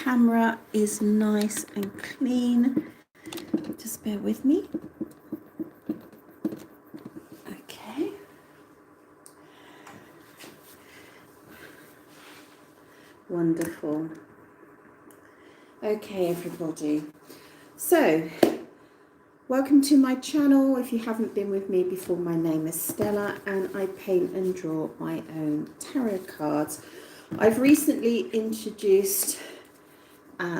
camera is nice and clean. Just bear with me. Okay. Wonderful. Okay, everybody. So, welcome to my channel. If you haven't been with me before, my name is Stella and I paint and draw my own tarot cards. I've recently introduced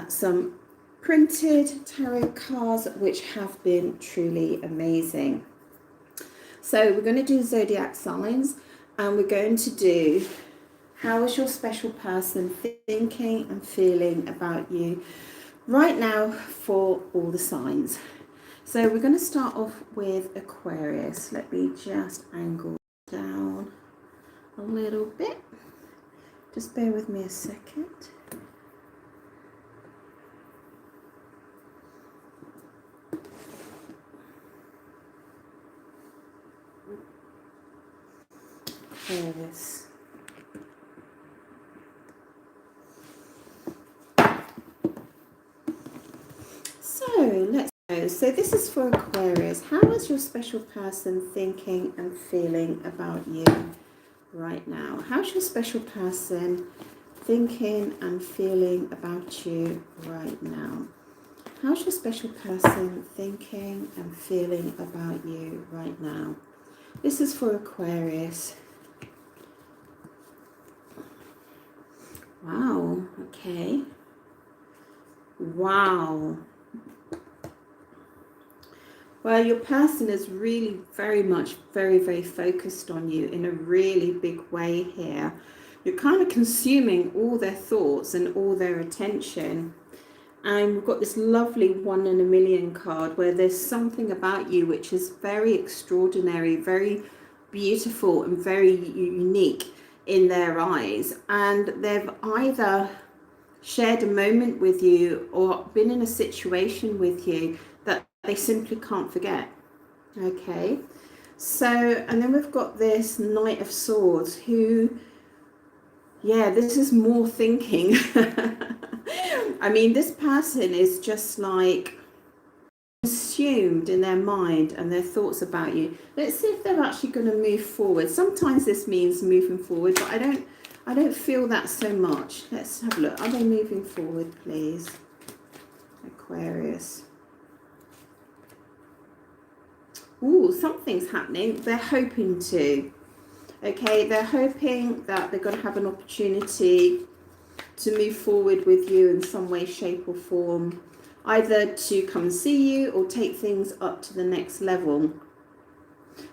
some printed tarot cards which have been truly amazing. So we're going to do zodiac signs and we're going to do how is your special person thinking and feeling about you right now for all the signs. So we're going to start off with Aquarius. Let me just angle down a little bit. Just bear with me a second. Aquarius. So let's go. So this is for Aquarius. How is your special person thinking and feeling about you right now? How's your special person thinking and feeling about you right now? How's your special person thinking and feeling about you right now? This is for Aquarius. Wow, okay. Wow. Well, your person is really very focused on you in a really big way here. You're kind of consuming all their thoughts and all their attention. And we've got this lovely 1 in a million card where there's something about you which is very extraordinary, very beautiful and very unique in their eyes. And they've either shared a moment with you or been in a situation with you that they simply can't forget. Okay, so and then we've got this Knight of Swords who, yeah, this is more thinking. I mean, this person is just like consumed in their mind and their thoughts about you. Let's see if they're actually going to move forward. Sometimes this means moving forward, but I don't feel that so much. Let's have a look. Are they moving forward, please? Aquarius. Ooh, something's happening. They're hoping to. Okay, they're hoping that they're going to have an opportunity to move forward with you in some way, shape or form. Either to come see you or take things up to the next level.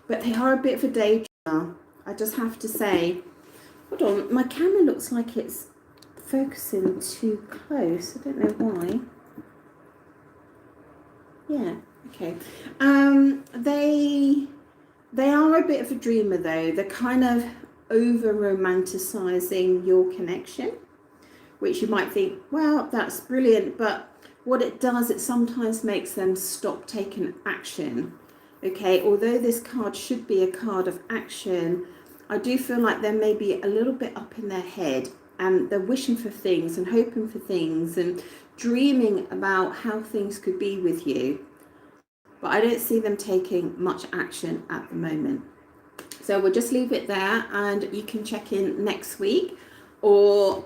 But they are a bit of a daydreamer. I just have to say. Hold on, my camera looks like it's focusing too close. I don't know why. Yeah, okay. They are a bit of a dreamer though. They're kind of over romanticizing your connection, which you might think, well, that's brilliant, but what it does, it sometimes makes them stop taking action. Okay, although this card should be a card of action, I do feel like they're maybe a little bit up in their head and they're wishing for things and hoping for things and dreaming about how things could be with you. But I don't see them taking much action at the moment. So we'll just leave it there and you can check in next week or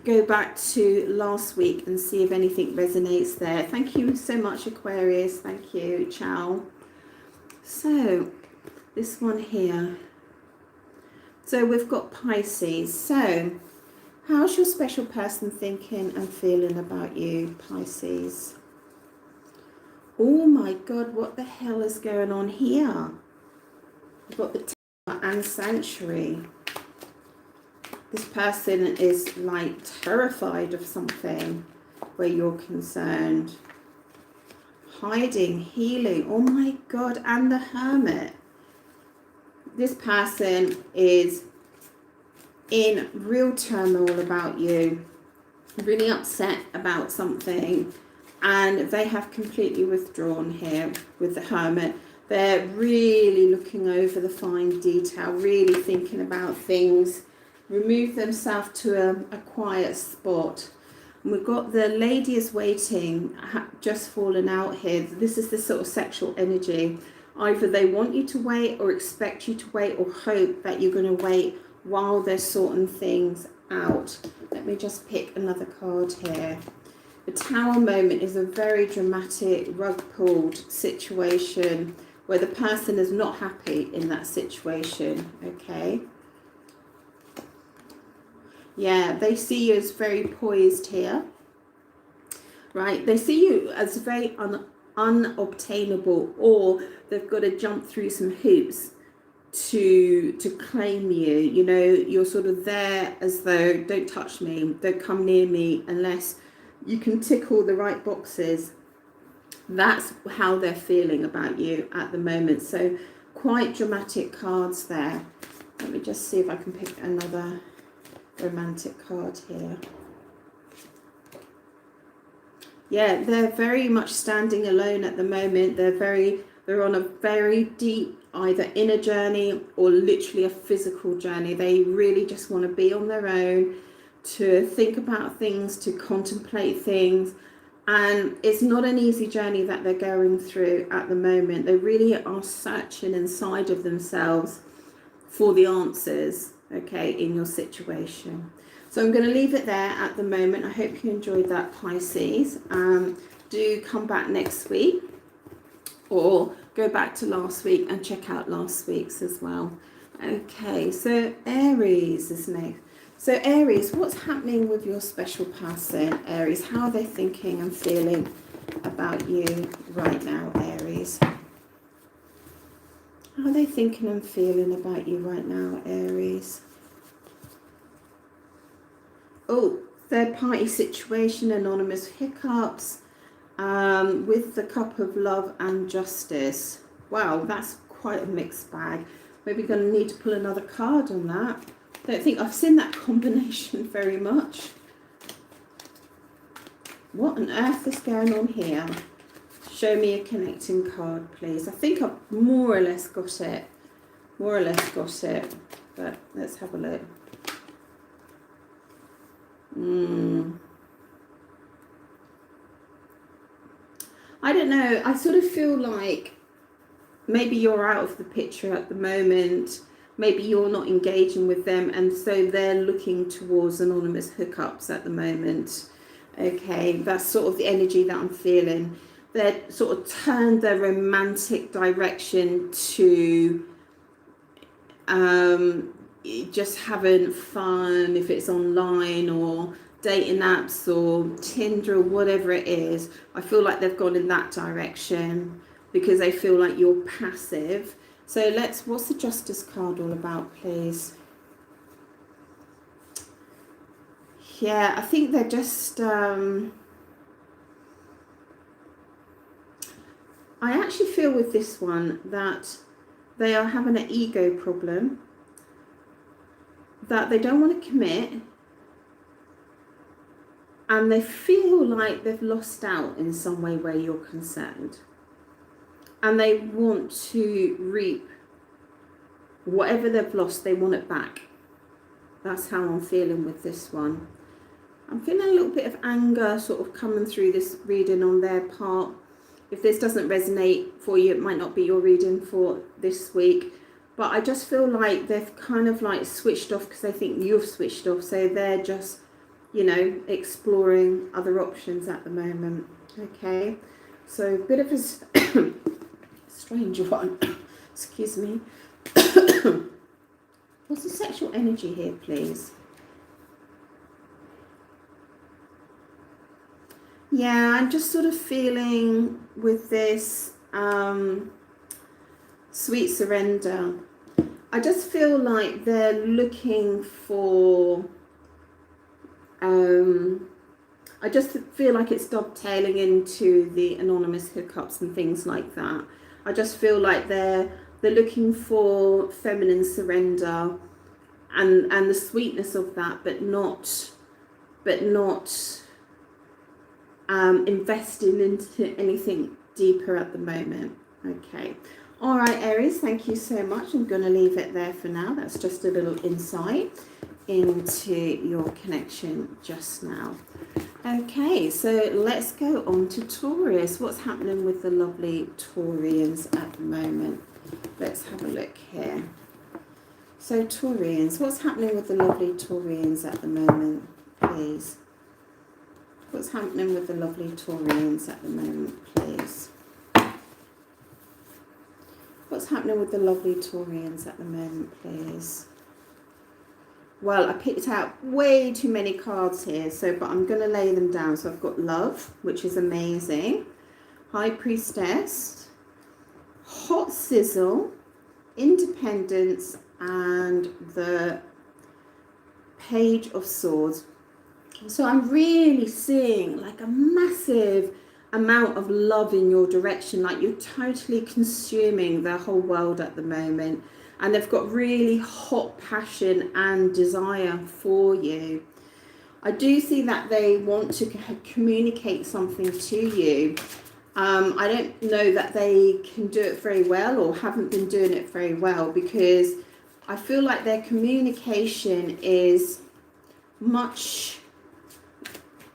go back to last week and see if anything resonates there. Thank you so much, Aquarius. Thank you. Ciao. So this one here. So we've got Pisces. So how's your special person thinking and feeling about you, Pisces? Oh my God, what the hell is going on here? We've got the Tower and Sanctuary. This person is like terrified of something where you're concerned. Hiding, healing, oh my God, and the Hermit. This person is in real turmoil about you, really upset about something, and they have completely withdrawn here with the Hermit. They're really looking over the fine detail, really thinking about things, remove themselves to a quiet spot. We've got the lady is waiting, just fallen out here. This is the sort of sexual energy. Either they want you to wait or expect you to wait or hope that you're going to wait while they're sorting things out. Let me just pick another card here. The Tower moment is a very dramatic, rug-pulled situation where the person is not happy in that situation, okay? Yeah, they see you as very poised here, right? They see you as very unobtainable, or they've got to jump through some hoops to claim you. You know, you're sort of there as though, don't touch me, don't come near me unless you can tick all the right boxes. That's how they're feeling about you at the moment. So quite dramatic cards there. Let me just see if I can pick another romantic card here. Yeah, they're very much standing alone at the moment. They're on a very deep either inner journey or literally a physical journey. They really just want to be on their own, to think about things, to contemplate things. And it's not an easy journey that they're going through at the moment. They really are searching inside of themselves for the answers, okay, in your situation. So I'm going to leave it there at the moment. I hope you enjoyed that, Pisces. Do come back next week or go back to last week and check out last week's as well. Okay, so Aries is next. So Aries, what's happening with your special person, Aries? How are they thinking and feeling about you right now, Aries? How are they thinking and feeling about you right now, Aries? Oh, third party situation, anonymous hiccups, with the Cup of Love and Justice. Wow, that's quite a mixed bag. Maybe going to need to pull another card on that. Don't think I've seen that combination very much. What on earth is going on here? Show me a connecting card, please. I think I've more or less got it. But let's have a look. I don't know. I sort of feel like maybe you're out of the picture at the moment. Maybe you're not engaging with them, and so they're looking towards anonymous hookups at the moment. Okay, that's sort of the energy that I'm feeling. They're sort of turned their romantic direction to just having fun, if it's online or dating apps or Tinder or whatever it is. I feel like they've gone in that direction because they feel like you're passive. So what's the Justice card all about, please? Yeah, I think they're just, I actually feel with this one that they are having an ego problem, that they don't want to commit, and they feel like they've lost out in some way where you're concerned. And they want to reap whatever they've lost, they want it back. That's how I'm feeling with this one. I'm feeling a little bit of anger sort of coming through this reading on their part. If this doesn't resonate for you, it might not be your reading for this week. But I just feel like they've kind of like switched off because they think you've switched off. So they're just, you know, exploring other options at the moment. Okay, so a bit of a strange one. Excuse me. What's the sexual energy here, please? Yeah, I'm just sort of feeling with this sweet surrender. I just feel like they're looking for, I just feel like it's dovetailing into the anonymous hookups and things like that. I just feel like they're looking for feminine surrender and the sweetness of that, but not investing into anything deeper at the moment. Okay. All right, Aries, thank you so much. I'm going to leave it there for now. That's just a little insight. into your connection just now. Okay, so let's go on to Taurus. What's happening with the lovely Taurians at the moment? Let's have a look here. So Taurians, what's happening with the lovely Taurians at the moment, please? What's happening with the lovely Taurians at the moment, please? What's happening with the lovely Taurians at the moment, please? Well, I picked out way too many cards here, but I'm going to lay them down. So I've got love, which is amazing. High Priestess, hot sizzle, independence, and the Page of Swords. So I'm really seeing like a massive amount of love in your direction, like you're totally consuming the whole world at the moment, and they've got really hot passion and desire for you. I do see that they want to communicate something to you. I don't know that they can do it very well or haven't been doing it very well, because I feel like their communication is much,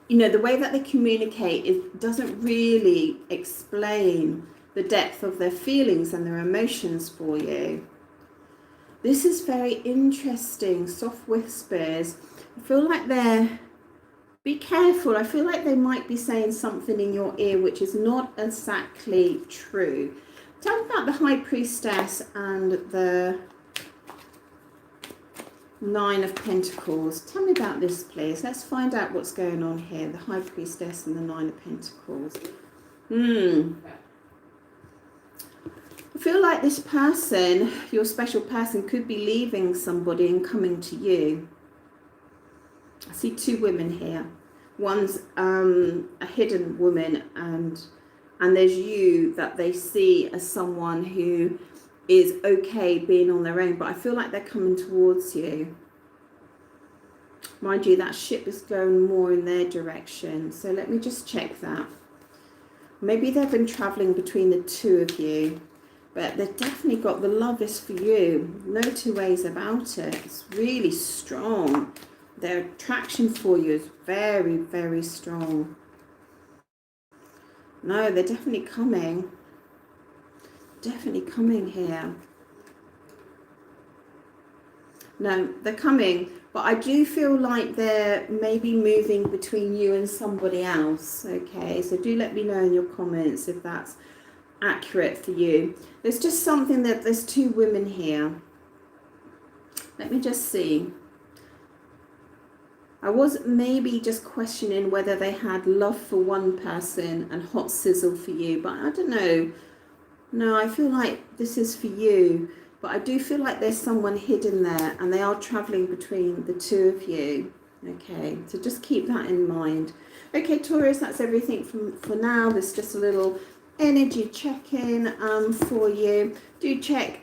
you know, the way that they communicate, it doesn't really explain the depth of their feelings and their emotions for you. This is very interesting. Soft whispers. I feel like be careful. I feel like they might be saying something in your ear which is not exactly true. Tell me about the High Priestess and the Nine of Pentacles. Tell me about this, please. Let's find out what's going on here. The High Priestess and the Nine of Pentacles. I feel like this person, your special person, could be leaving somebody and coming to you. I see two women here. One's a hidden woman, and there's you that they see as someone who is okay being on their own, but I feel like they're coming towards you. Mind you, that ship is going more in their direction, so let me just check that. Maybe they've been traveling between the two of you, but they've definitely got the love is for you. No two ways about it. It's really strong. Their attraction for you is very, very strong. No, they're definitely coming. Definitely coming here. No, they're coming, but I do feel like they're maybe moving between you and somebody else. Okay, so do let me know in your comments if that's accurate for you. There's just something that there's two women here. Let me just see. I was maybe just questioning whether they had love for one person and hot sizzle for you, but I don't know. No, I feel like this is for you, but I do feel like there's someone hidden there and they are traveling between the two of you. Okay, so just keep that in mind. Okay, Taurus, that's everything for now. There's just a little energy check-in for you. Do check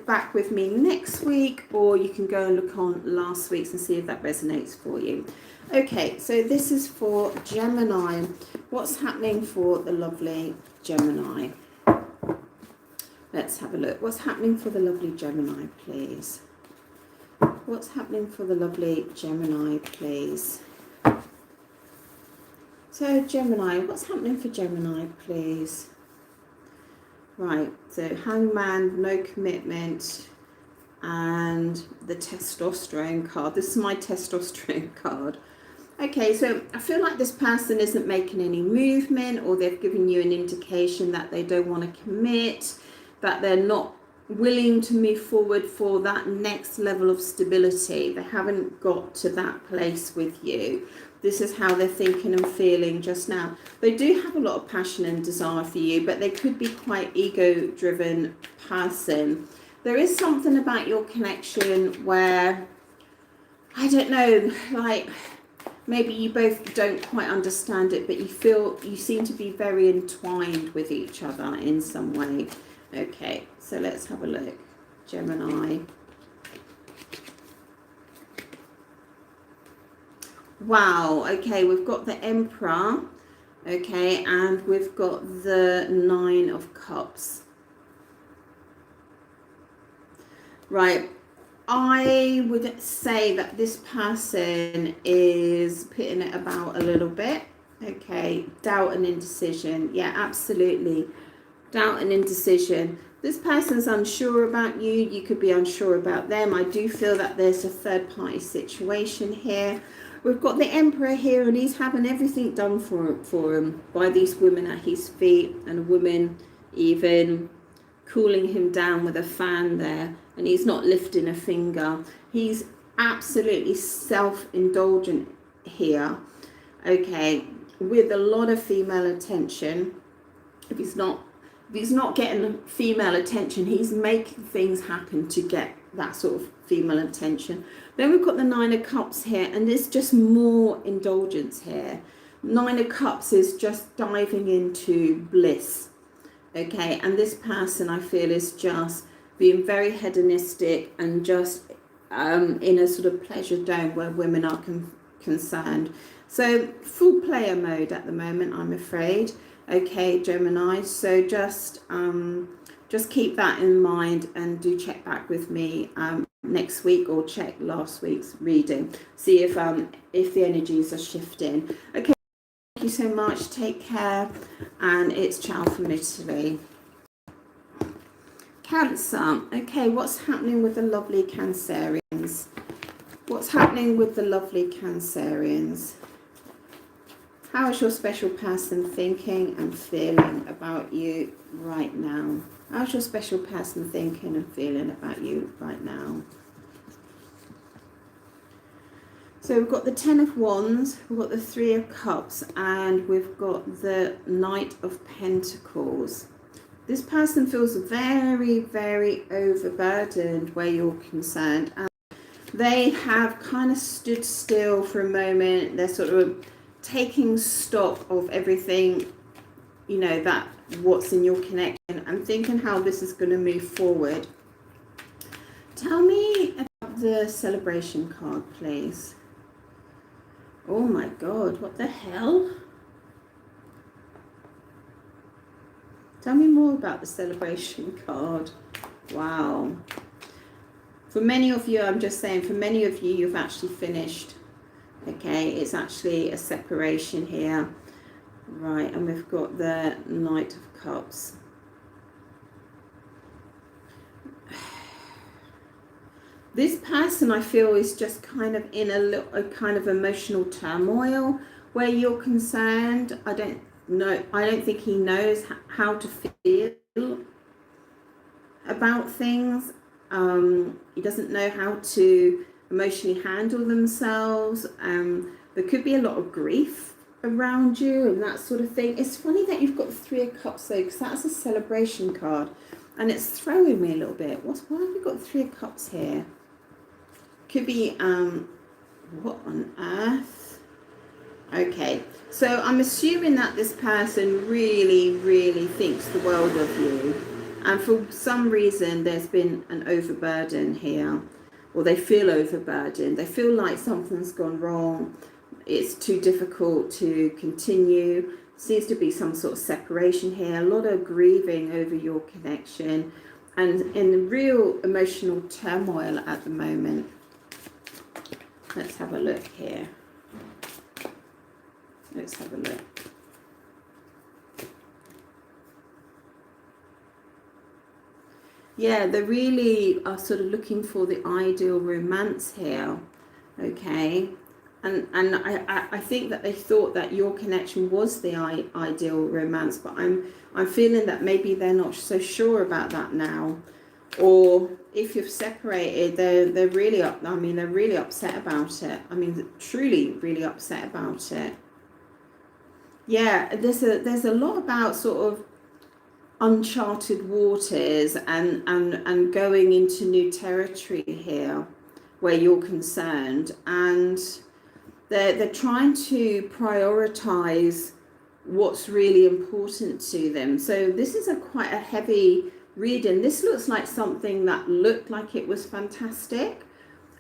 back with me next week, or you can go and look on last week's and see if that resonates for you. Okay, so this is for Gemini. What's happening for the lovely Gemini? Let's have a look. What's happening for the lovely Gemini, please? What's happening for the lovely Gemini, please? So Gemini, what's happening for Gemini, please? Right, so Hangman, no commitment, and the testosterone card. This is my testosterone card. Okay, so I feel like this person isn't making any movement, or they've given you an indication that they don't want to commit, that they're not willing to move forward for that next level of stability. They haven't got to that place with you. This is how they're thinking and feeling just now. They do have a lot of passion and desire for you, but they could be quite ego-driven person. There is something about your connection where, I don't know, like maybe you both don't quite understand it, but you seem to be very entwined with each other in some way. Okay, so let's have a look. Gemini. Wow, okay, we've got the Emperor, okay, and we've got the Nine of Cups. Right, I would say that this person is putting it about a little bit. Okay, doubt and indecision. Yeah, absolutely. Doubt and indecision. This person's unsure about you. You could be unsure about them. I do feel that there's a third party situation here. We've got the Emperor here, and he's having everything done for him by these women at his feet, and a woman even cooling him down with a fan there, and he's not lifting a finger. He's absolutely self-indulgent here, okay, with a lot of female attention. If he's not getting female attention, he's making things happen to get that sort of female attention. Then we've got the Nine of Cups here, and there's just more indulgence here. Nine of Cups is just diving into bliss. Okay, and this person, I feel, is just being very hedonistic and just in a sort of pleasure dome where women are concerned. So full player mode at the moment, I'm afraid. Okay, Gemini. So just keep that in mind, and do check back with me next week, or check last week's reading. See if the energies are shifting. Okay. Thank you so much. Take care, and it's ciao from Italy. Cancer. Okay, what's happening with the lovely Cancerians? What's happening with the lovely Cancerians? How is your special person thinking and feeling about you right now? How's your special person thinking and feeling about you right now? So we've got the Ten of Wands, we've got the Three of Cups, and we've got the Knight of Pentacles. This person feels very, very overburdened where you're concerned. And they have kind of stood still for a moment. They're sort of taking stock of everything, you know, that what's in your connection, and thinking how this is going to move forward. Tell me about the Celebration card, please. Oh my God, what the hell? Tell me more about the Celebration card. Wow. For many of you, I'm just saying, for many of you, you've actually finished. Okay, it's actually a separation here. Right, and we've got the Knight of Cups. This person, I feel, is just kind of in a kind of emotional turmoil where you're concerned. I don't think he knows how to feel about things. He doesn't know how to emotionally handle themselves. There could be a lot of grief around you and that sort of thing. It's funny that you've got the Three of Cups though, because that's a celebration card, and it's throwing me a little bit. Why have we got the Three of Cups here? Could be what on earth? Okay, so I'm assuming that this person really, really thinks the world of you, and for some reason there's been an overburden here, or they feel overburdened. They feel like something's gone wrong. It's too difficult to continue. Seems to be some sort of separation here. A lot of grieving over your connection, and in real emotional turmoil at the moment. Let's have a look here. Let's have a look. Yeah, they really are sort of looking for the ideal romance here. Okay. And I think that they thought that your connection was the ideal romance, but I'm feeling that maybe they're not so sure about that now. Or if you've separated, they're really they're really upset about it. I mean, truly really upset about it. Yeah, there's a lot about sort of uncharted waters and going into new territory here where you're concerned, and they're trying to prioritize what's really important to them. So this is quite a heavy reading. This looks like something that looked like it was fantastic,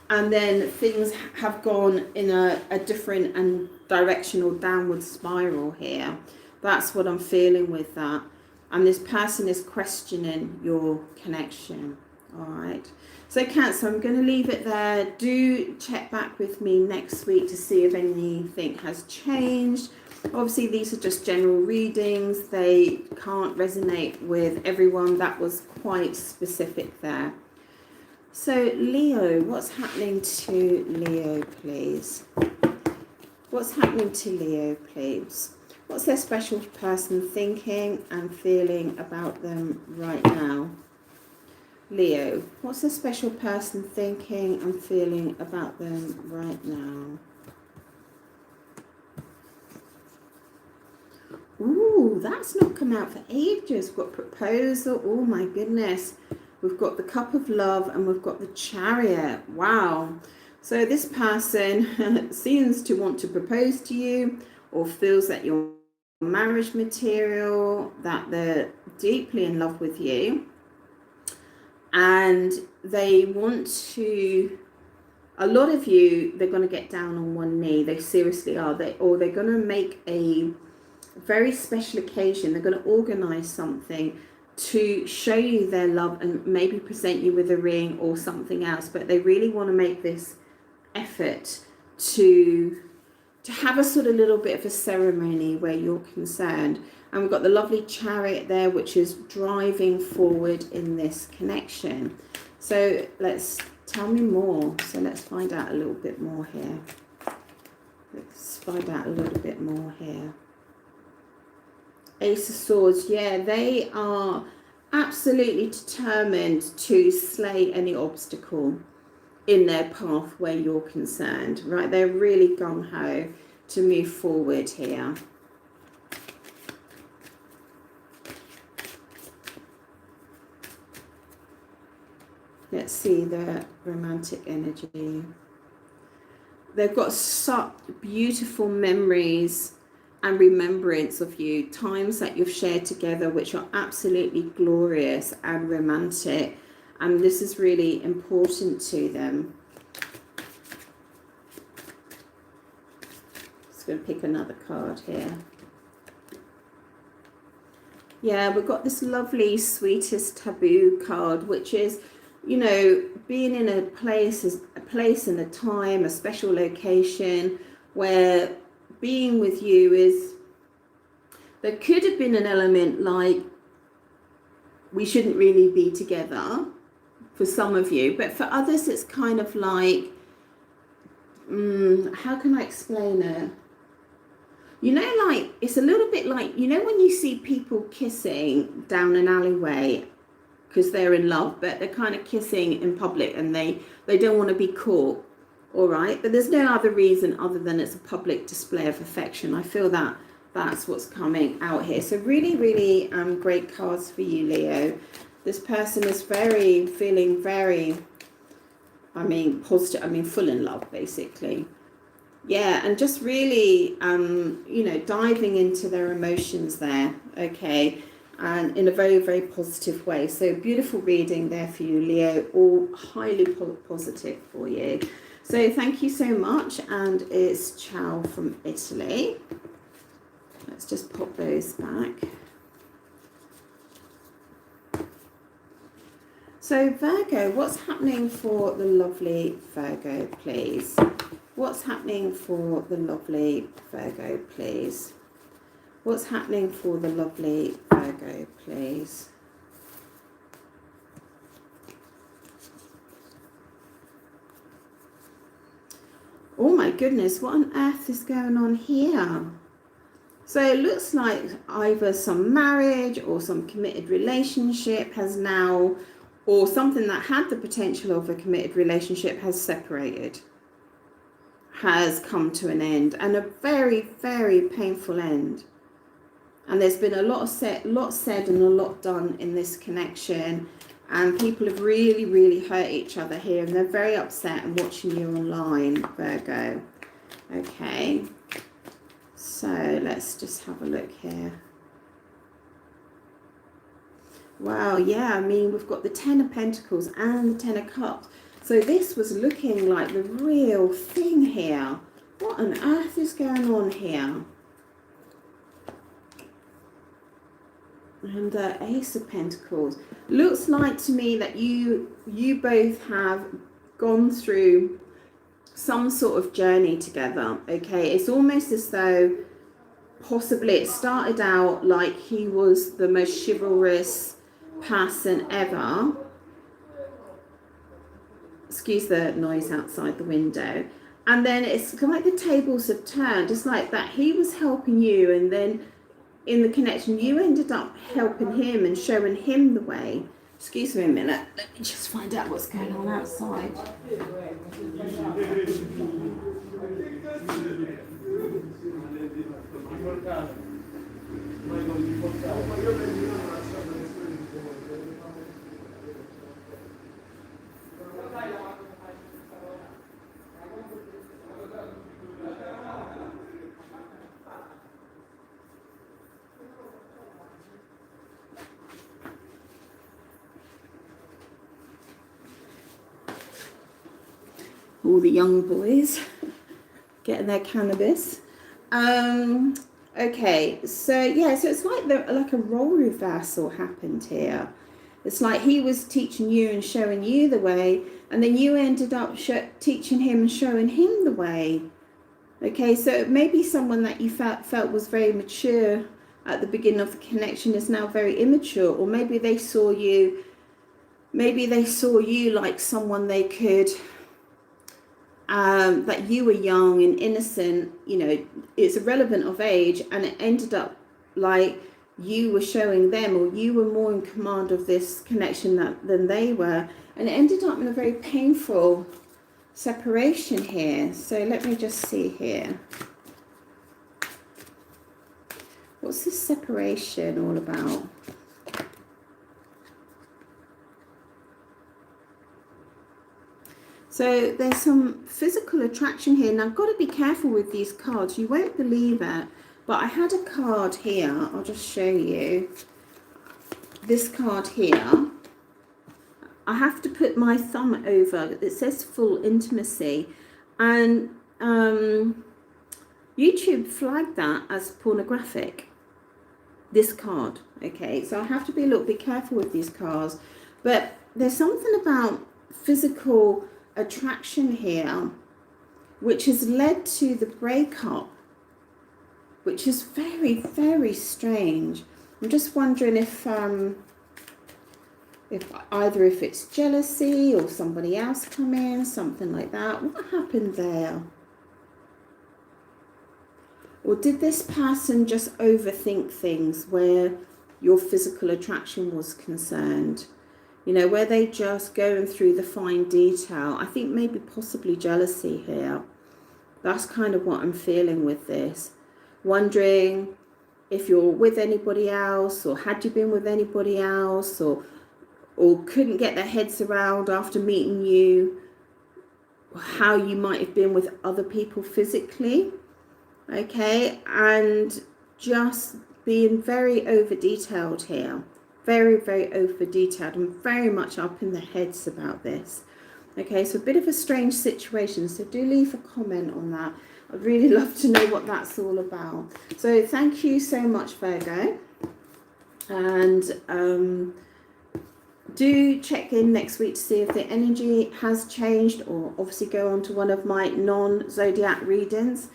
and then things have gone in a different and directional downward spiral here. That's what I'm feeling with that. And this person is questioning your connection. All right. So Cancer, I'm going to leave it there. Do check back with me next week to see if anything has changed. Obviously, these are just general readings. They can't resonate with everyone. That was quite specific there. So Leo, what's happening to Leo, please? What's happening to Leo, please? What's their special person thinking and feeling about them right now? Leo, what's a special person thinking and feeling about them right now? Ooh, that's not come out for ages. We've got proposal. Oh my goodness. We've got the cup of love and we've got the chariot. Wow. So this person seems to want to propose to you or feels that you're marriage material, that they're deeply in love with you. And they want to, a lot of you, they're going to get down on one knee. They seriously are. They're going to make a very special occasion. They're going to organize something to show you their love and maybe present you with a ring or something else. But they really want to make this effort to have a sort of little bit of a ceremony where you're concerned. And we've got the lovely chariot there, which is driving forward in this connection. So tell me more. So let's find out a little bit more here. Let's find out a little bit more here. Ace of Swords. Yeah, they are absolutely determined to slay any obstacle in their path where you're concerned, right? They're really gung-ho to move forward here. Let's see the romantic energy. They've got such beautiful memories and remembrance of you, times that you've shared together, which are absolutely glorious and romantic. And this is really important to them. Just going to pick another card here. Yeah, we've got this lovely sweetest taboo card, which is, you know, being in a place and a time, a special location where being with you is, there could have been an element like we shouldn't really be together for some of you, but for others it's kind of like, how can I explain it? You know, like, it's a little bit like, you know, when you see people kissing down an alleyway because they're in love, but they're kind of kissing in public and they don't want to be caught, all right? But there's no other reason other than it's a public display of affection. I feel that that's what's coming out here. So really, really great cards for you, Leo. This person is feeling very, positive, full in love, basically. Yeah, and just really, diving into their emotions there, okay? And in a very, very positive way. So beautiful reading there for you, Leo, all highly positive for you. So thank you so much, and it's ciao from Italy. Let's just pop those back. So Virgo, what's happening for the lovely Virgo, please? What's happening for the lovely Virgo, please? What's happening for the lovely Virgo, please? Oh my goodness, what on earth is going on here? So it looks like either some marriage or some committed relationship has now, or something that had the potential of a committed relationship has separated, has come to an end, and a very, very painful end. And there's been a lot said and a lot done in this connection, and people have really, really hurt each other here, and they're very upset and watching you online, Virgo. Okay, so let's just have a look here. Wow, yeah, we've got the Ten of Pentacles and the Ten of Cups. So this was looking like the real thing here. What on earth is going on here? And the Ace of Pentacles. Looks like to me that you both have gone through some sort of journey together. Okay, it's almost as though possibly it started out like he was the most chivalrous person ever. Excuse the noise outside the window. And then it's like the tables have turned. It's like that he was helping you, and then in the connection you ended up helping him and showing him the way. Excuse me a minute, let me just find out what's going on outside. All the young boys getting their cannabis. Okay, so yeah, so it's like a role reversal happened here. It's like he was teaching you and showing you the way, and then you ended up teaching him and showing him the way. Okay, so maybe someone that you felt was very mature at the beginning of the connection is now very immature, or maybe they saw you like someone they could, that you were young and innocent, you know, it's irrelevant of age, and it ended up like you were showing them, or you were more in command of this connection than they were, and it ended up in a very painful separation here. So let me just see here. What's this separation all about? So there's some physical attraction here. Now I've got to be careful with these cards. You won't believe it, but I had a card here. I'll just show you. This card here. I have to put my thumb over. It says full intimacy. And YouTube flagged that as pornographic. This card. Okay, so I have to be a little bit careful with these cards. But there's something about physical attraction here which has led to the breakup, which is very, very strange. I'm just wondering if it's jealousy or somebody else come in, something like that. What happened there? Or did this person just overthink things where your physical attraction was concerned? You know, where they just going through the fine detail. I think maybe possibly jealousy here. That's kind of what I'm feeling with this. Wondering if you're with anybody else, or had you been with anybody else, or couldn't get their heads around after meeting you how you might have been with other people physically. Okay, and just being very over detailed here. Very, very over detailed and very much up in the heads about this. Okay, so a bit of a strange situation. So do leave a comment on that. I'd really love to know what that's all about. So thank you so much, Virgo. And do check in next week to see if the energy has changed, or obviously go on to one of my non-zodiac readings.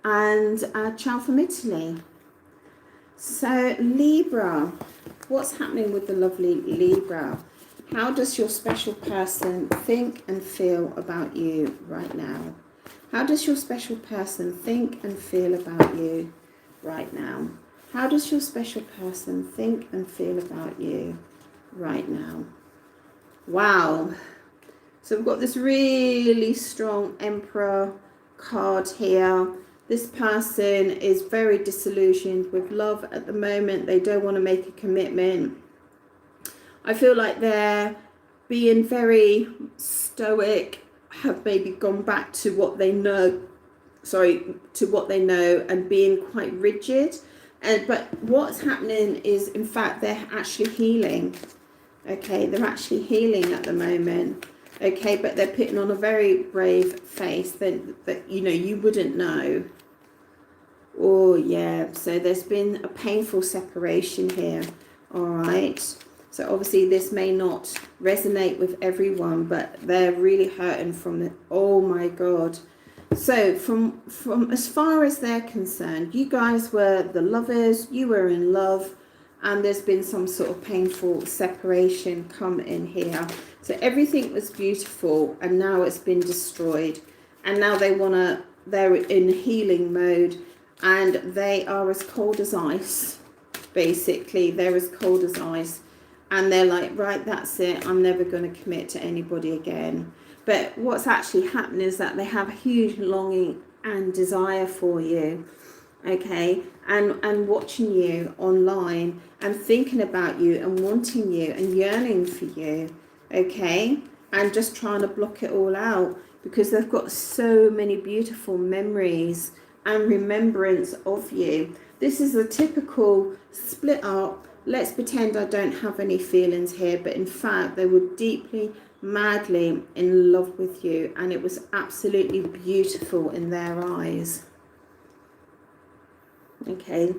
And ciao from Italy. So Libra, what's happening with the lovely Libra? How does your special person think and feel about you right now? How does your special person think and feel about you right now? How does your special person think and feel about you right now? Wow. So we've got this really strong Emperor card here. This person is very disillusioned with love at the moment. They don't want to make a commitment. I feel like they're being very stoic, have maybe gone back to what they know, and being quite rigid. But what's happening is, in fact, they're actually healing. Okay, they're actually healing at the moment. Okay, but they're putting on a very brave face that you know, you wouldn't know. Oh, yeah. So there's been a painful separation here All right. So obviously this may not resonate with everyone, but they're really hurting from it. Oh my God. So from as far as they're concerned, you guys were the lovers, you were in love, and there's been some sort of painful separation come in here. So everything was beautiful and now it's been destroyed. And now they're in healing mode and they are as cold as ice. Basically, they're as cold as ice. And they're like, right, that's it. I'm never going to commit to anybody again. But what's actually happened is that they have a huge longing and desire for you. Okay, and watching you online and thinking about you and wanting you and yearning for you. Okay, and just trying to block it all out because they've got so many beautiful memories and remembrance of you. This is a typical split up. Let's pretend I don't have any feelings here, but in fact they were deeply, madly in love with you, and it was absolutely beautiful in their eyes. Okay,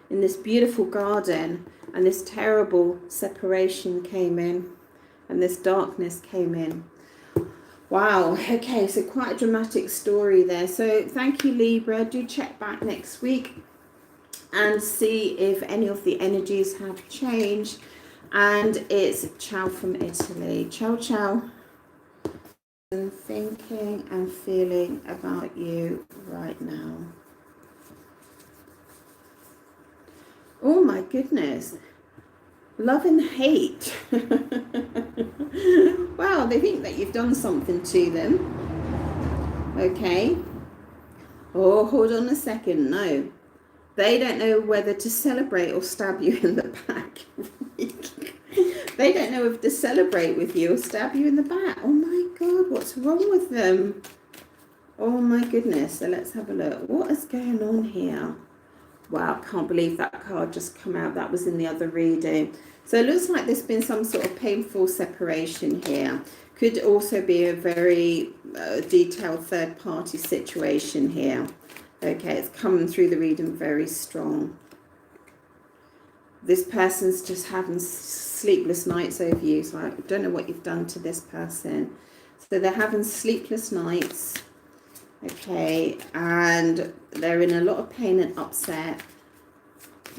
in this beautiful garden, and this terrible separation came in, and this darkness came in. Wow, okay, so quite a dramatic story there. So thank you, Libra. Do check back next week and see if any of the energies have changed. And it's ciao from Italy. Ciao, ciao. And thinking and feeling about you right now. Oh my goodness. Love and hate. Wow, they think that you've done something to them. Okay. Oh, hold on a second. No. They don't know whether to celebrate or stab you in the back. They don't know if to celebrate with you or stab you in the back. Oh my God, what's wrong with them? Oh my goodness. So let's have a look. What is going on here? Wow, can't believe that card just come out. That was in the other reading. So it looks like there's been some sort of painful separation here. Could also be a very detailed third-party situation here. Okay, it's coming through the reading very strong. This person's just having sleepless nights over you. So I don't know what you've done to this person. So they're having sleepless nights. Okay, and they're in a lot of pain and upset,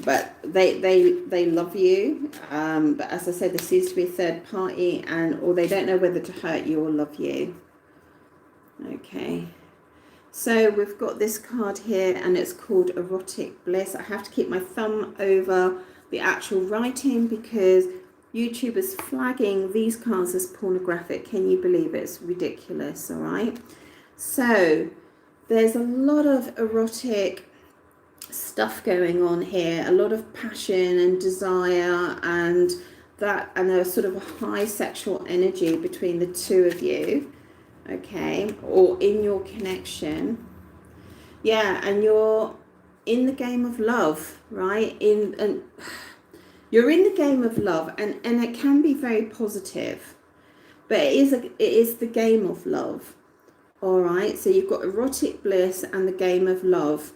but they love you. But as I said, there seems to be a third party, or they don't know whether to hurt you or love you. Okay, so we've got this card here, and it's called Erotic Bliss. I have to keep my thumb over the actual writing because YouTube is flagging these cards as pornographic. Can you believe it? It's ridiculous. All right. So there's a lot of erotic stuff going on here, a lot of passion and desire and a sort of a high sexual energy between the two of you, okay, or in your connection. Yeah, and you're in the game of love, right? You're in the game of love, and it can be very positive, but it is the game of love. All right, so you've got erotic bliss and the game of love.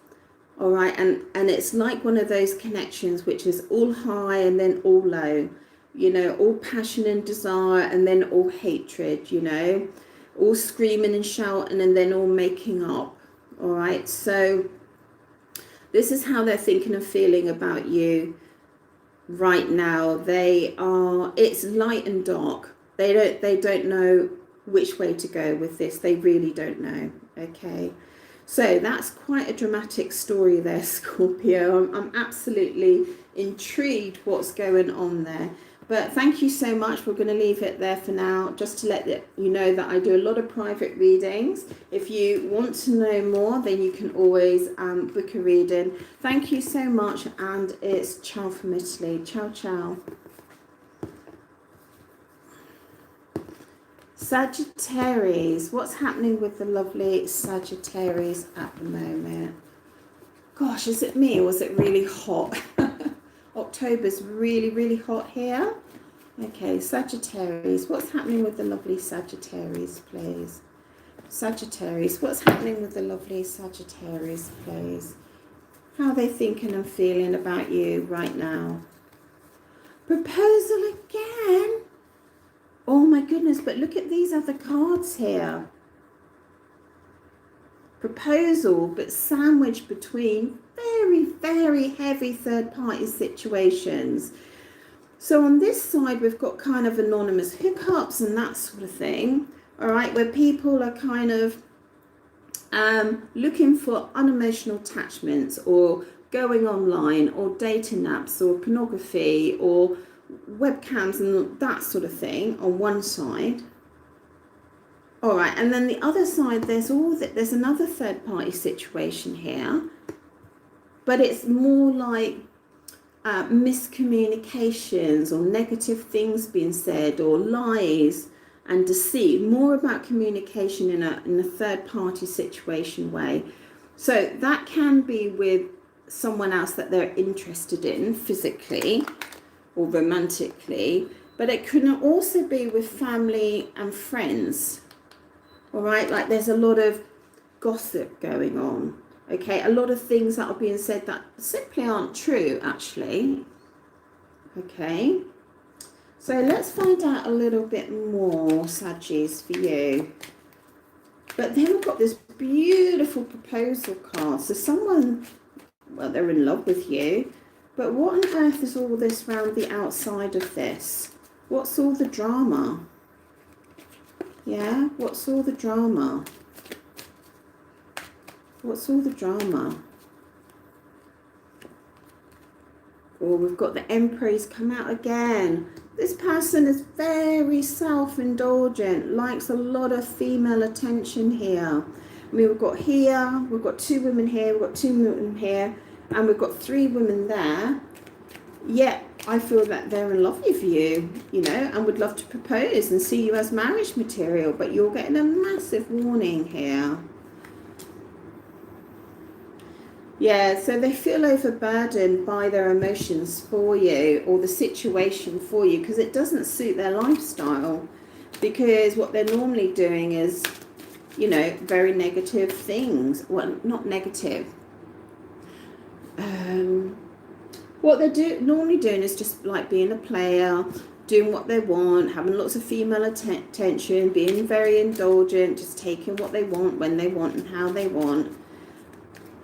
All right, and it's like one of those connections which is all high and then all low, you know, all passion and desire and then all hatred, you know, all screaming and shouting and then all making up. All right, so this is how they're thinking and feeling about you right now. It's light and dark. They don't know which way to go with this. They really don't know. Okay, so that's quite a dramatic story there, Scorpio. I'm absolutely intrigued what's going on there. But thank you so much. We're going to leave it there for now, just to let you know that I do a lot of private readings. If you want to know more, then you can always book a reading. Thank you so much, and it's ciao from Italy. Ciao, ciao. Sagittarius, what's happening with the lovely Sagittarius at the moment? Gosh, is it me or is it really hot? October's really, really hot here. Okay, Sagittarius, what's happening with the lovely Sagittarius, please? Sagittarius, what's happening with the lovely Sagittarius, please? How are they thinking and feeling about you right now? Proposal again. Oh my goodness, but look at these other cards here. Proposal, but sandwiched between very, very heavy third-party situations. So on this side, we've got kind of anonymous hookups and that sort of thing, all right, where people are kind of looking for unemotional attachments, or going online, or dating apps, or pornography, or webcams and that sort of thing on one side. All right, and then the other side, there's another third-party situation here, but it's more like miscommunications or negative things being said, or lies and deceit, more about communication in a third-party situation way. So that can be with someone else that they're interested in physically or romantically, but it can also be with family and friends. All right, like there's a lot of gossip going on, okay? A lot of things that are being said that simply aren't true, actually, okay? So let's find out a little bit more, Saggies, for you. But then we've got this beautiful proposal card. So someone, well, they're in love with you, but what on earth is all this around the outside of this? What's all the drama? Yeah, what's all the drama? What's all the drama? Oh, we've got the Empress come out again. This person is very self-indulgent, likes a lot of female attention here. I mean, we've got here, we've got 2 women here, we've got 2 women here, and we've got 3 women there. Yet I feel that they're in love with you, you know, and would love to propose and see you as marriage material, but you're getting a massive warning here. Yeah, so they feel overburdened by their emotions for you, or the situation for you, because it doesn't suit their lifestyle, because what they're normally doing is, you know, very negative things. Well, not negative. What they're normally doing is just like being a player, doing what they want, having lots of female attention, being very indulgent, just taking what they want, when they want, and how they want.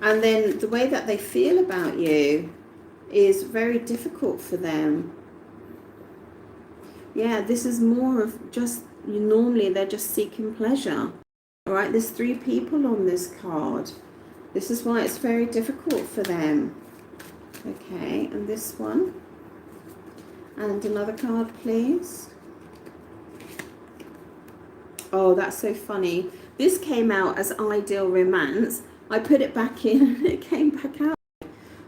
And then the way that they feel about you is very difficult for them. Yeah, this is more of just, normally they're just seeking pleasure. All right, there's 3 people on this card. This is why it's very difficult for them. Okay, and this one. And another card, please. Oh, that's so funny. This came out as ideal romance. I put it back in and it came back out.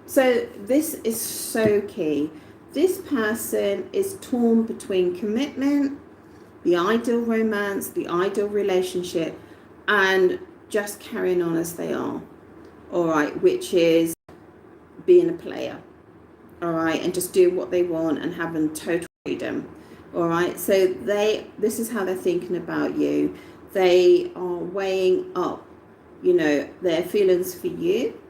So this is so key. This person is torn between commitment, the ideal romance, the ideal relationship, and just carrying on as they are. All right, which is being a player. All right, and just doing what they want and having total freedom. All right, so this is how they're thinking about you. They are weighing up, you know, their feelings for you,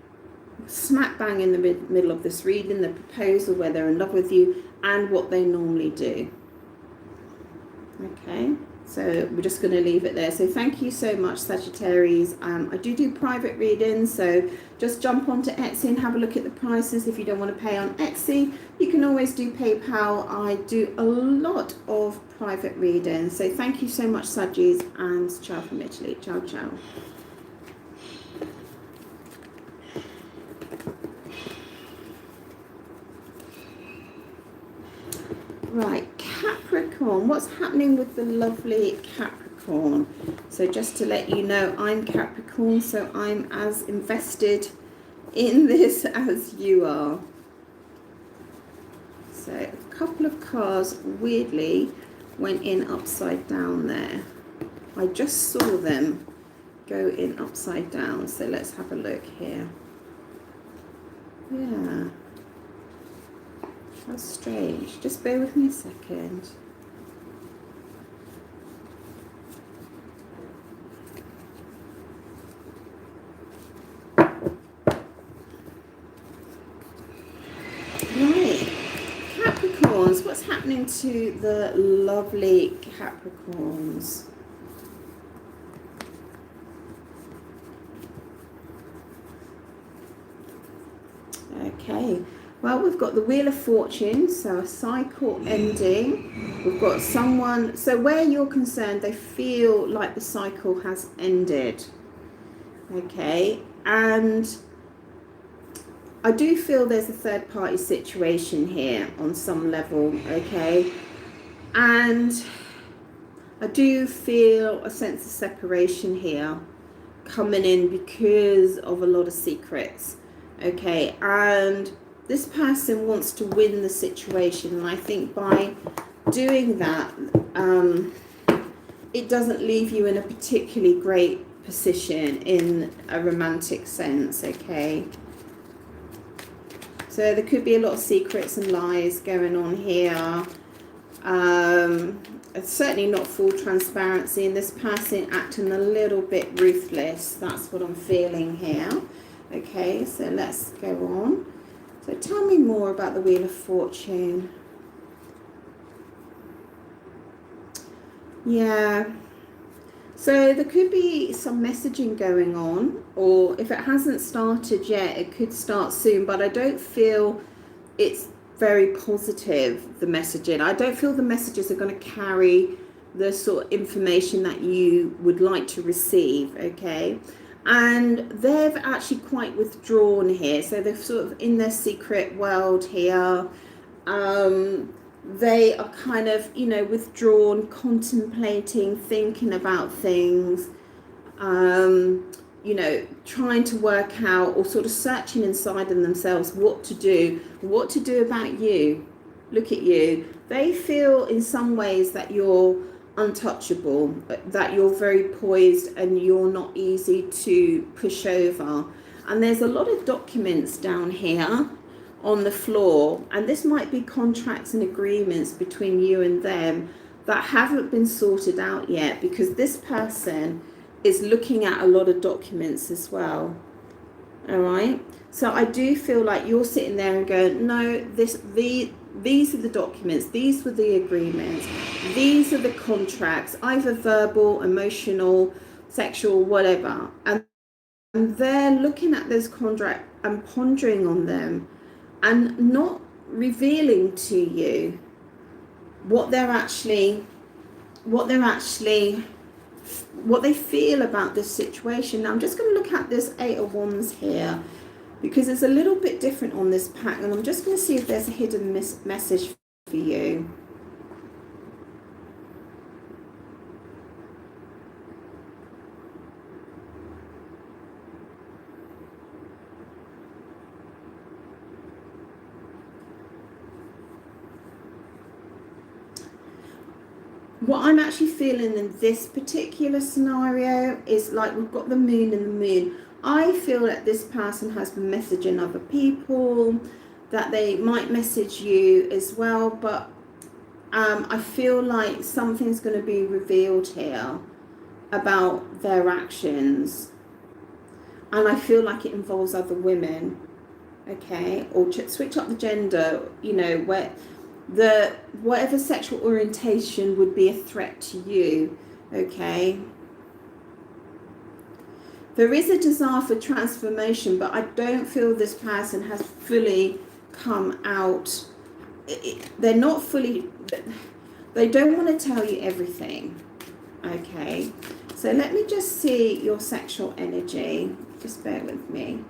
smack bang in the middle of this reading, the proposal, where they're in love with you, and what they normally do. Okay, so we're just going to leave it there. So thank you so much, Sagittarius. I do private readings, so just jump onto Etsy and have a look at the prices. If you don't want to pay on Etsy, you can always do PayPal. I do a lot of private readings. So thank you so much, Saggies, and ciao from Italy. Ciao, ciao. Right, Capricorn, what's happening with the lovely Capricorn? So just to let you know, I'm Capricorn, so I'm as invested in this as you are. So a couple of cards weirdly went in upside down there. I just saw them go in upside down, so let's have a look here. Yeah. That's strange. Just bear with me a second. Right. Capricorn. Capricorns, what's happening to the lovely Capricorns? Okay, well, we've got the Wheel of Fortune, so a cycle ending. We've got someone, so where you're concerned, they feel like the cycle has ended. Okay, and I do feel there's a third party situation here on some level, okay? And I do feel a sense of separation here coming in because of a lot of secrets, okay? And this person wants to win the situation, and I think by doing that, it doesn't leave you in a particularly great position in a romantic sense, okay? So there could be a lot of secrets and lies going on here. It's certainly not full transparency, and this person acting a little bit ruthless. That's what I'm feeling here. Okay, so let's go on. So tell me more about the Wheel of Fortune. Yeah. So there could be some messaging going on, or if it hasn't started yet, it could start soon, but I don't feel it's very positive, the messaging. I don't feel the messages are going to carry the sort of information that you would like to receive, okay? And they've actually quite withdrawn here, so they're sort of in their secret world here. They are kind of, you know, withdrawn, contemplating, thinking about things, you know, trying to work out or sort of searching inside of themselves what to do about you. Look at you. They feel in some ways that you're untouchable, that you're very poised and you're not easy to push over. And there's a lot of documents down here on the floor, and this might be contracts and agreements between you and them that haven't been sorted out yet, because this person is looking at a lot of documents as well. All right, so I do feel like you're sitting there and going, no, these are the documents, these were the agreements, these are the contracts, either verbal, emotional, sexual, whatever, and they're looking at those contracts and pondering on them and not revealing to you what they feel about this situation. Now I'm just going to look at this Eight of Wands here, because it's a little bit different on this pack, and I'm just going to see if there's a hidden message for you. What I'm actually feeling in this particular scenario is like we've got the moon and the moon. I feel that this person has been messaging other people, that they might message you as well, but I feel like something's going to be revealed here about their actions, and I feel like it involves other women, okay, or switch up the gender, you know, where whatever sexual orientation would be a threat to you, okay. There is a desire for transformation, but I don't feel this person has fully come out. They're not fully, they don't want to tell you everything, okay. So let me just see your sexual energy, just bear with me.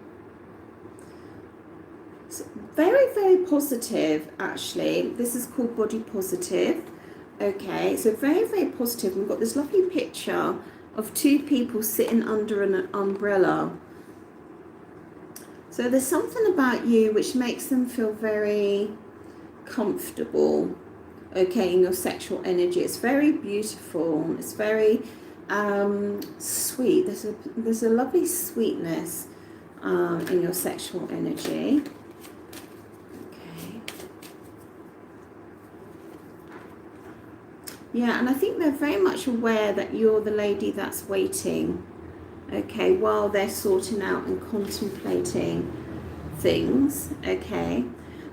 It's very, very positive, actually. This is called body positive, okay. So very, very positive. We've got this lovely picture of two people sitting under an umbrella. So there's something about you which makes them feel very comfortable, okay, in your sexual energy. It's very beautiful. It's very sweet. There's a lovely sweetness in your sexual energy. Yeah, and I think they're very much aware that you're the lady that's waiting, okay, while they're sorting out and contemplating things, okay.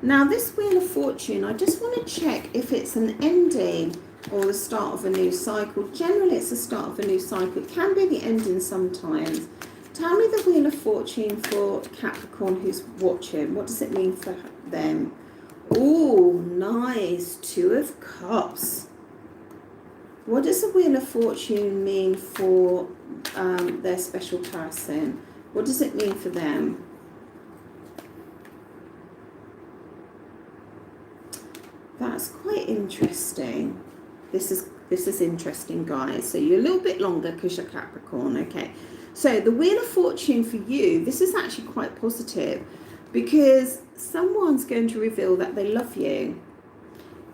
Now, this Wheel of Fortune, I just want to check if it's an ending or the start of a new cycle. Generally, it's the start of a new cycle. It can be the ending sometimes. Tell me the Wheel of Fortune for Capricorn who's watching. What does it mean for them? Oh, nice. 2 of Cups. What does the Wheel of Fortune mean for their special person? What does it mean for them? That's quite interesting. This is interesting, guys. So you're a little bit longer because you're Capricorn, okay? So the Wheel of Fortune for you, this is actually quite positive because someone's going to reveal that they love you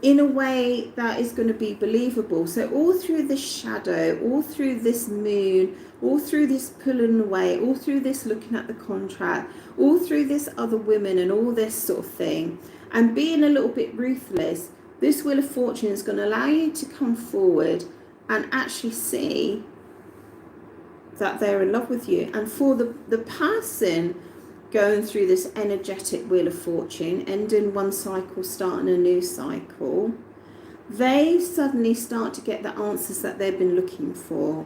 in a way that is going to be believable. So all through this shadow, all through this moon, all through this pulling away, all through this looking at the contract, all through this other women and all this sort of thing, and being a little bit ruthless, this Wheel of Fortune is going to allow you to come forward and actually see that they're in love with you. And for the person going through this energetic Wheel of Fortune, ending one cycle, starting a new cycle, they suddenly start to get the answers that they've been looking for.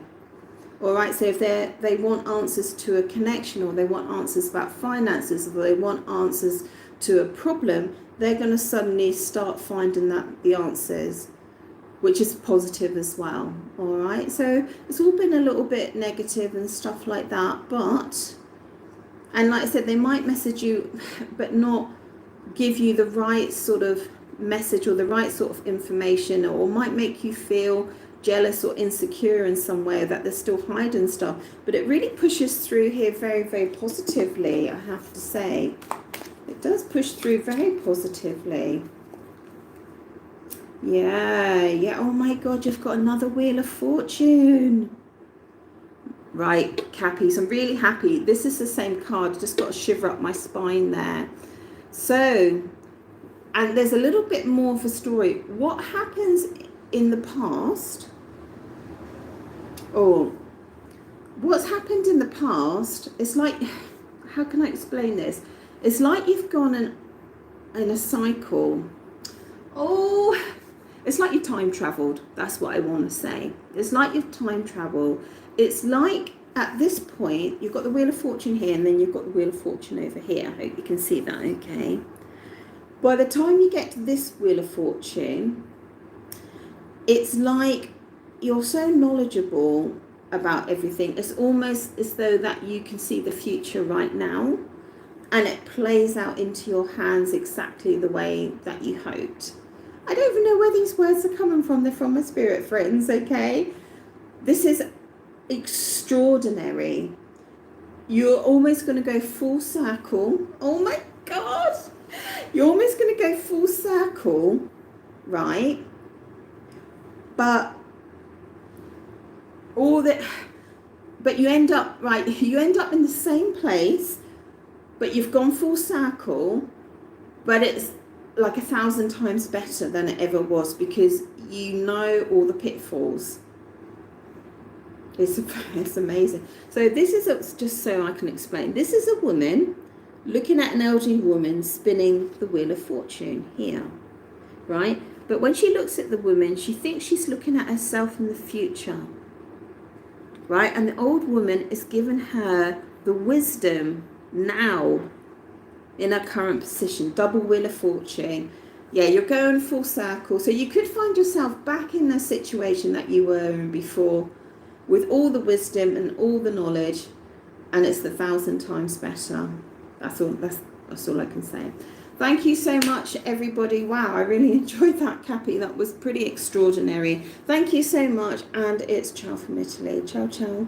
All right, so if they want answers to a connection, or they want answers about finances, or they want answers to a problem, they're going to suddenly start finding the answers, which is positive as well. All right, so it's all been a little bit negative and stuff like that, but, and like I said, they might message you but not give you the right sort of message or the right sort of information, or might make you feel jealous or insecure in some way that they're still hiding stuff. But it really pushes through here very, very positively, I have to say. It does push through very positively. Yeah. Oh my God, you've got another Wheel of Fortune. Right, Cappies, I'm really happy. This is the same card. I just got a shiver up my spine there. So, and there's a little bit more of a story. What happens in the past? Oh, what's happened in the past? It's like, how can I explain this? It's like you've gone in a cycle. Oh, it's like you time traveled. That's what I want to say. It's like you've time traveled. It's like at this point, you've got the Wheel of Fortune here, and then you've got the Wheel of Fortune over here. I hope you can see that, okay? By the time you get to this Wheel of Fortune, it's like you're so knowledgeable about everything. It's almost as though that you can see the future right now, and it plays out into your hands exactly the way that you hoped. I don't even know where these words are coming from. They're from my spirit friends, okay? This is extraordinary. You're almost going to go full circle. Oh my God! You're almost going to go full circle, right? But you end up, right, you end up in the same place, but you've gone full circle, but it's like 1,000 times better than it ever was, because you know all the pitfalls. It's amazing. So this is just so I can explain. This is a woman looking at an elderly woman spinning the Wheel of Fortune here, right? But when she looks at the woman, she thinks she's looking at herself in the future, right? And the old woman is giving her the wisdom now in her current position. Double Wheel of Fortune. Yeah, you're going full circle. So you could find yourself back in the situation that you were in before, with all the wisdom and all the knowledge, and it's 1,000 times better. That's all I can say. Thank you so much, everybody. Wow, I really enjoyed that, Cappy. That was pretty extraordinary. Thank you so much, and it's ciao from Italy. Ciao, ciao.